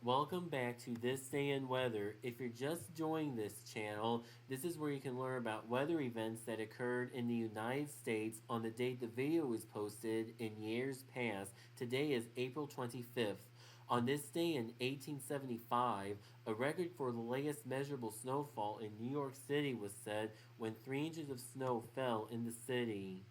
Welcome back to This Day in Weather. If you're just joining this channel, this is where you can learn about weather events that occurred in the United States on the date the video was posted in years past. Today is April 25th. On this day in 1875, a record for the latest measurable snowfall in New York City was set when 3 inches of snow fell in the city.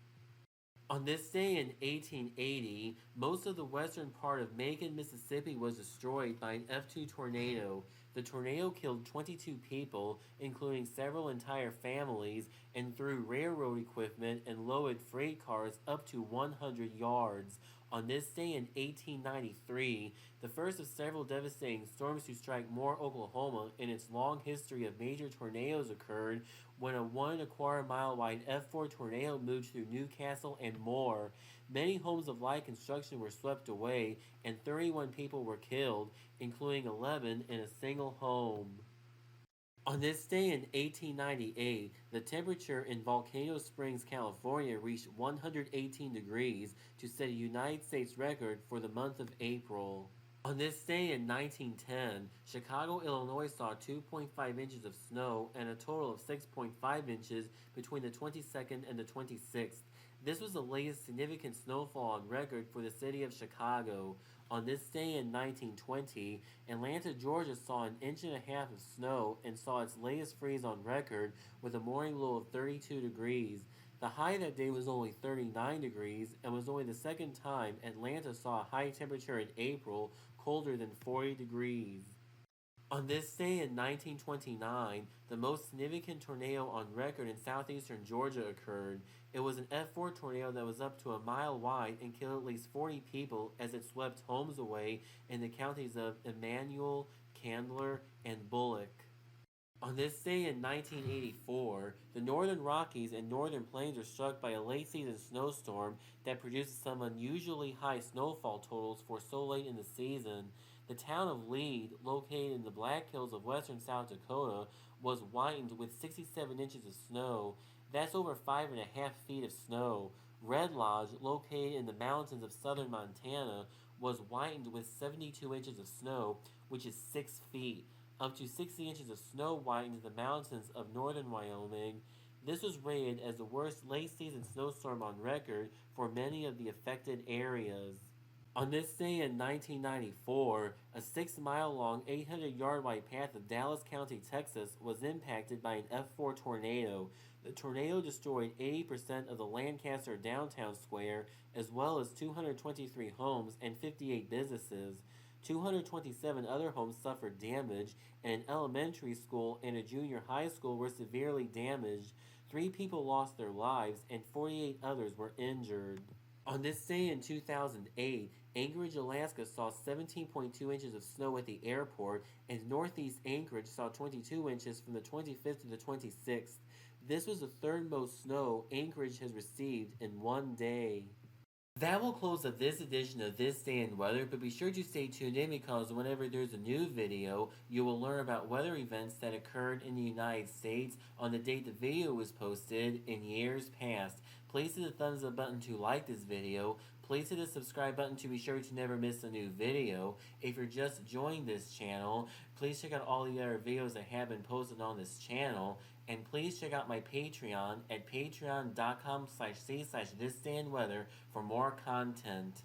On this day in 1880, most of the western part of Macon, Mississippi was destroyed by an F2 tornado. The tornado killed 22 people, including several entire families, and threw railroad equipment and lowered freight cars up to 100 yards. On this day in 1893, the first of several devastating storms to strike Moore, Oklahoma in its long history of major tornadoes occurred when a 1.25 mile wide F4 tornado moved through Newcastle and Moore. Many homes of light construction were swept away, and 31 people were killed, including 11 in a single home. On this day in 1898, the temperature in Volcano Springs, California reached 118 degrees to set a United States record for the month of April. On this day in 1910, Chicago, Illinois saw 2.5 inches of snow and a total of 6.5 inches between the 22nd and the 26th. This was the latest significant snowfall on record for the city of Chicago. On this day in 1920, Atlanta, Georgia saw 1.5 inches of snow and saw its latest freeze on record with a morning low of 32 degrees. The high that day was only 39 degrees and was only the second time Atlanta saw a high temperature in April colder than 40 degrees. On this day in 1929, the most significant tornado on record in southeastern Georgia occurred. It was an F4 tornado that was up to a mile wide and killed at least 40 people as it swept homes away in the counties of Emmanuel, Candler, and Bullock. On this day in 1984, the Northern Rockies and Northern Plains were struck by a late season snowstorm that produced some unusually high snowfall totals for so late in the season. The town of Lead, located in the Black Hills of western South Dakota, was whitened with 67 inches of snow. That's over 5.5 feet of snow. Red Lodge, located in the mountains of southern Montana, was whitened with 72 inches of snow, which is 6 feet. Up to 60 inches of snow whitened the mountains of northern Wyoming. This was rated as the worst late-season snowstorm on record for many of the affected areas. On this day in 1994, a 6-mile-long, 800-yard-wide path of Dallas County, Texas, was impacted by an F4 tornado. The tornado destroyed 80% of the Lancaster downtown square, as well as 223 homes and 58 businesses. 227 other homes suffered damage, and an elementary school and a junior high school were severely damaged. 3 people lost their lives, and 48 others were injured. On this day in 2008, Anchorage, Alaska saw 17.2 inches of snow at the airport, and Northeast Anchorage saw 22 inches from the 25th to the 26th. This was the third most snow Anchorage has received in one day. That will close up this edition of This Day in Weather, but be sure to stay tuned in because whenever there's a new video, you will learn about weather events that occurred in the United States on the date the video was posted in years past. Please hit the thumbs up button to like this video. Please hit the subscribe button to be sure to never miss a new video. If you're just joining this channel, please check out all the other videos that have been posted on this channel. And please check out my Patreon at patreon.com/c/thisdayinweather for more content.